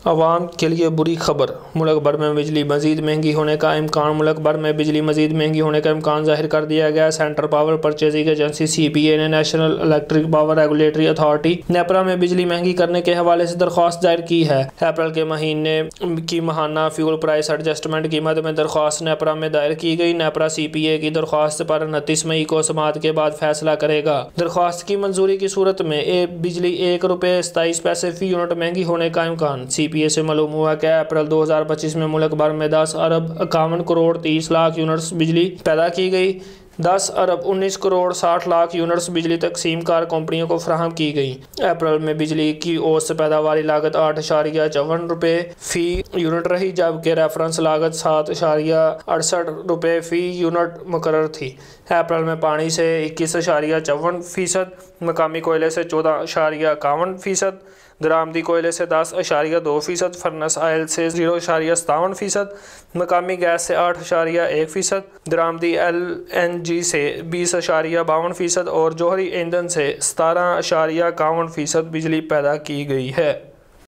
عوام کے لیے بری خبر، ملک بھر میں بجلی مزید مہنگی ہونے کا امکان۔ ملک بھر میں بجلی مزید مہنگی ہونے کا امکان ظاہر کر دیا گیا ہے۔ Central power purchasing agency (CPA) نے national electric power regulatory authority (NEPRA) میں بجلی مہنگی کرنے کے حوالے سے درخواست دائر کی ہے۔ اپریل کے مہینے کی ماہانہ فیول پرائس ایڈجسٹمنٹ قیمت میں درخواست نیپرا میں دائر کی گئی۔ نیپرا CPA کی درخواست پر 29 مئی کو سماعت کے بعد فیصلہ کرے گا۔ درخواست کی منظوری کی صورت میں بجلی ₹1.27 فی یونٹ مہنگی ہونے کا امکان۔ CPA سے معلوم ہوا کہ اپریل 2025 میں ملک بھر میں 10 ارب 51 کروڑ 30 لاکھ یونٹس بجلی پیدا کی گئی۔ 10 ارب 19 کروڑ 60 لاکھ یونٹس بجلی تقسیم کار کمپنیوں کو فراہم کی گئی۔ اپریل میں بجلی کی اوسط پیداواری لاگت ₹8.54 فی یونٹ رہی، جبکہ ریفرنس لاگت ₹7.68 فی یونٹ مقرر تھی۔ اپریل میں پانی سے 21.54%، مقامی کوئلے سے 14.51%، درآمدی کوئلے سے 10.2%، فرنس آئل سے 0.57%، مقامی گیس سے 8.1%، درآمدی LNG سے 20.52% اور جوہری ایندھن سے 17.51% بجلی پیدا کی گئی ہے۔